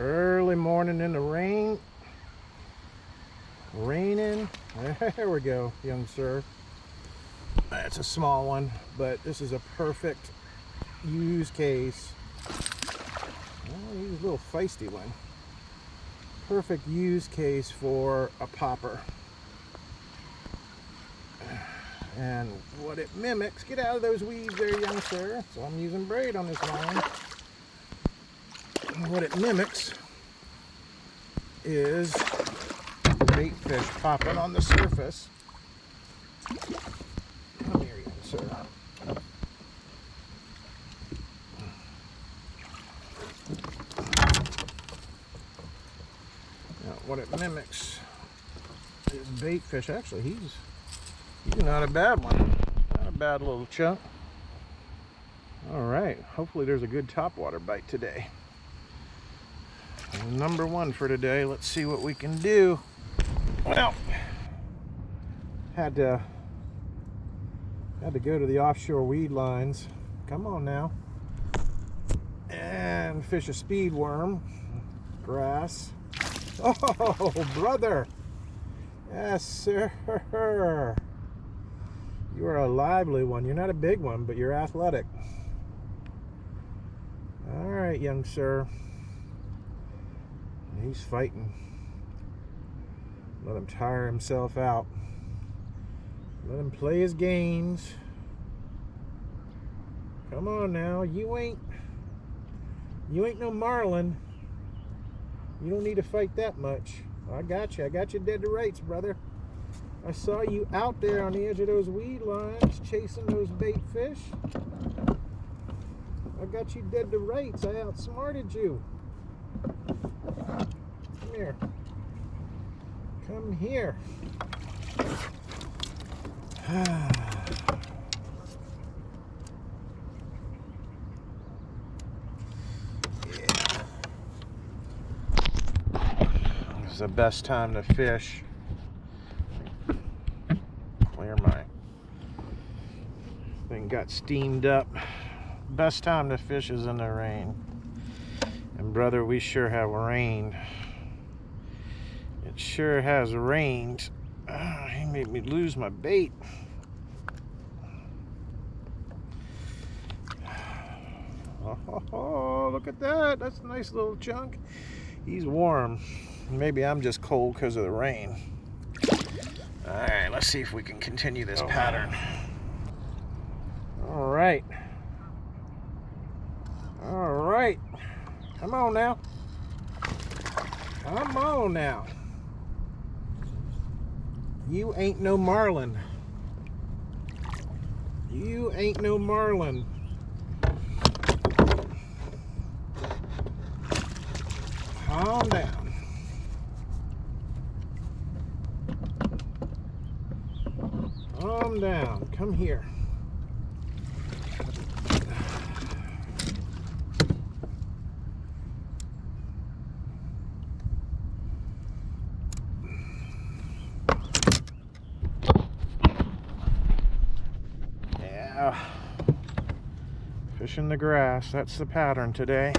Early morning in the rain. Raining. There we go, young sir. That's a small one, but this is a perfect use case. Oh, he's a little feisty one. Perfect use case for a popper. And what it mimics, get out of those weeds there, young sir. So I'm using braid on this line. What it mimics is bait fish popping on the surface. Come here, young sir. Now, what it mimics is bait fish. Actually, he's not a bad one. Not a bad little chunk. All right. Hopefully there's a good topwater bite today. And number one for today. Let's see what we can do. Well, had to go to the offshore weed lines. Come on now. And fish a speed worm. Grass. Oh, brother. Yes, sir. You are a lively one. You're not a big one, but you're athletic. All right, young sir. He's fighting. Let him tire himself out. Let him play his games. Come on now. You ain't no marlin. You don't need to fight that much. I got you. I got you dead to rights, brother. I saw you out there on the edge of those weed lines chasing those bait fish. I got you dead to rights. I outsmarted you. Come here. Come here. This is the best time to fish. Clear my thing got steamed up. Best time to fish is in the rain. And brother, we sure have rained. It sure has rained. He made me lose my bait. Oh, look at that. That's a nice little chunk. He's warm. Maybe I'm just cold because of the rain. All right, let's see if we can continue this pattern. All right. All right. Come on now. Come on now. You ain't no marlin. You ain't no marlin. Calm down. Calm down. Come here. Yeah. Fishing the grass. That's the pattern today.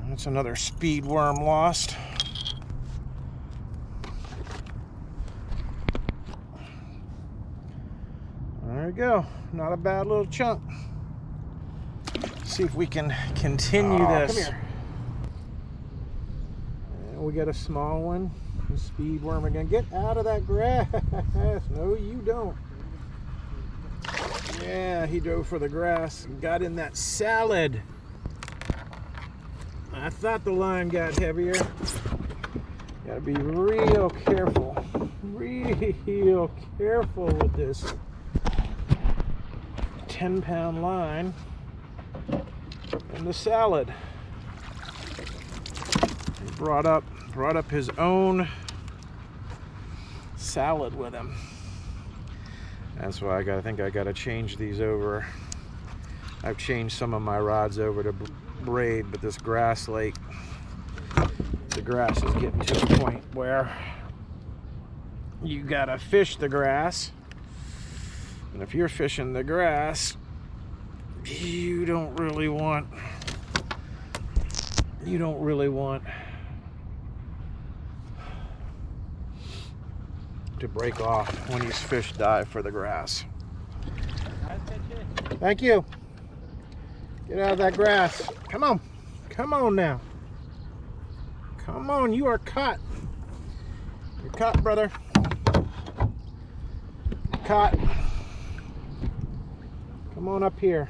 That's another speed worm lost. There we go. Not a bad little chunk. Let's see if we can continue this. Come here. And we got a small one. The speed worm again. Get out of that grass. No, you don't. Yeah, he dove for the grass and got in that salad. I thought the line got heavier. Gotta be real careful. Real careful with this 10-pound line and the salad. He brought up his own salad with him. That's why I think I gotta change these over I've changed some of my rods over to braid, but this grass lake, the grass is getting to the point where you gotta fish the grass, and if you're fishing the grass, you don't really want to break off when these fish dive for the grass. Thank you. Get out of that grass. Come on. Come on now. Come on, you are caught. You're caught, brother. You're caught. Come on up here.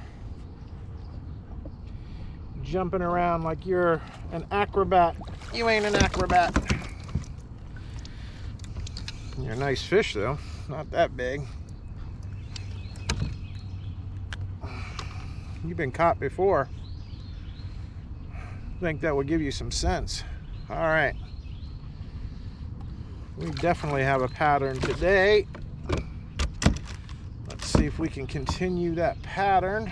Jumping around like you're an acrobat. You ain't an acrobat. You're a nice fish though. Not that big. You've been caught before. I think that would give you some sense. All right. We definitely have a pattern today. Let's see if we can continue that pattern.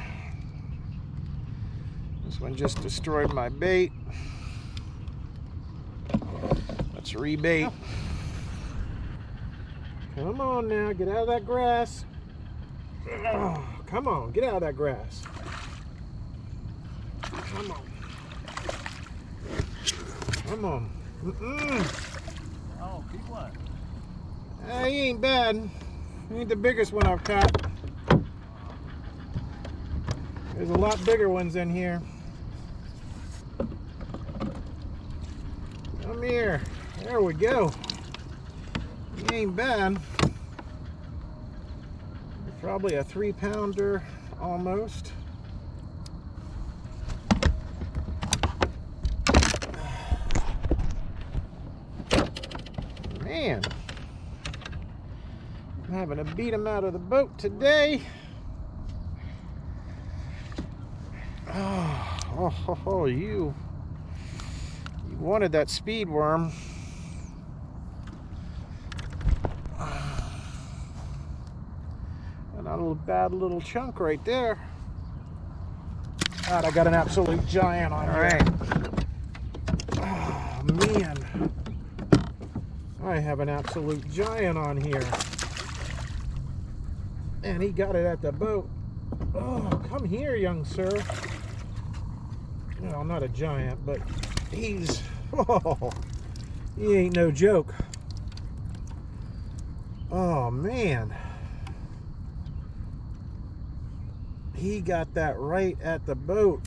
This one just destroyed my bait. Let's rebait. Come on now, get out of that grass. Oh, come on, get out of that grass. Come on. Come on. Oh, big one. He ain't bad. He ain't the biggest one I've caught. There's a lot bigger ones in here. Come here. There we go. He ain't bad. Probably a 3-pounder almost. Man, I'm having to beat him out of the boat today. Oh, you wanted that speed worm. And a little bad little chunk right there. God, I got an absolute giant on here. Oh man, I have an absolute giant on here. And he got it at the boat. Oh, come here, young sir. Well, not a giant, but he ain't no joke. Oh man, he got that right at the boat.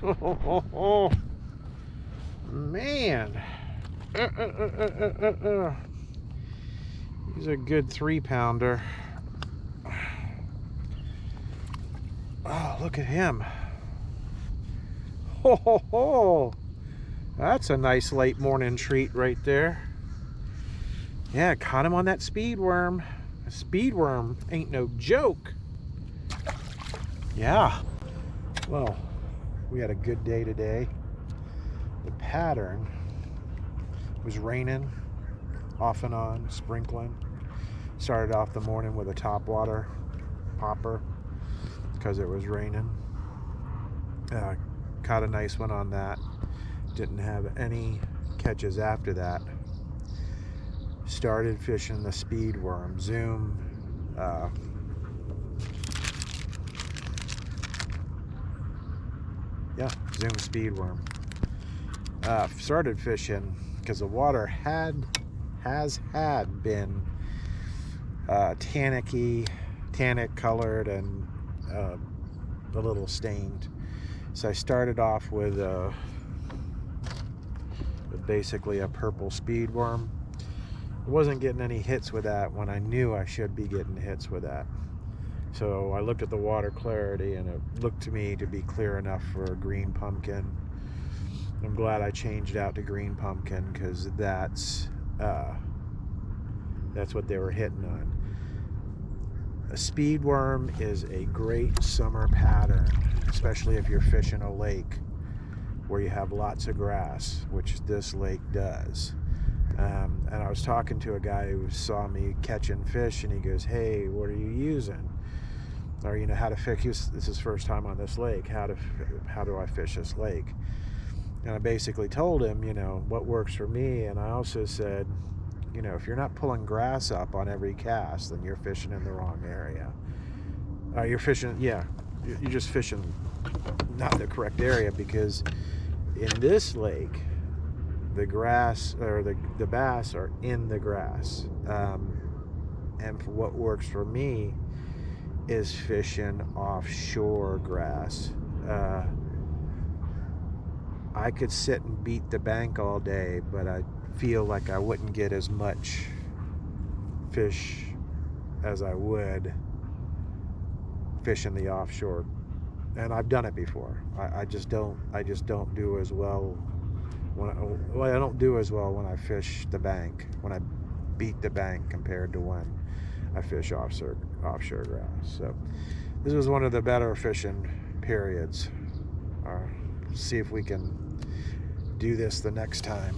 Oh man, he's a good 3-pounder. Oh, look at him. That's a nice late morning treat right there. Yeah, caught him on that speed worm. A speed worm ain't no joke. Yeah. Well, we had a good day today. The pattern was raining off and on, sprinkling. Started off the morning with a topwater popper because it was raining. Caught a nice one on that. Didn't have any catches after that. Started fishing the speed worm, Zoom. Zoom speed worm. Started fishing because the water has been tannic colored and a little stained. So I started off with basically a purple speed worm. I wasn't getting any hits with that when I knew I should be getting hits with that. So I looked at the water clarity and it looked to me to be clear enough for a green pumpkin. I'm glad I changed out to green pumpkin because that's what they were hitting on. A speed worm is a great summer pattern, especially if you're fishing a lake where you have lots of grass, which this lake does. And I was talking to a guy who saw me catching fish, and he goes, "Hey, what are you using?" Or, you know, how to fish. This is his first time on this lake. How do I fish this lake? And I basically told him, you know, what works for me. And I also said, you know, if you're not pulling grass up on every cast, then you're fishing in the wrong area. You're just fishing not the correct area, because in this lake, the grass, or the bass are in the grass. And what works for me is fishing offshore grass. I could sit and beat the bank all day, but I feel like I wouldn't get as much fish as I would fishing the offshore. And I've done it before. I just don't do as well I don't do as well when I fish the bank, when I beat the bank, compared to when I fish offshore grass. So this was one of the better fishing periods. See if we can do this the next time.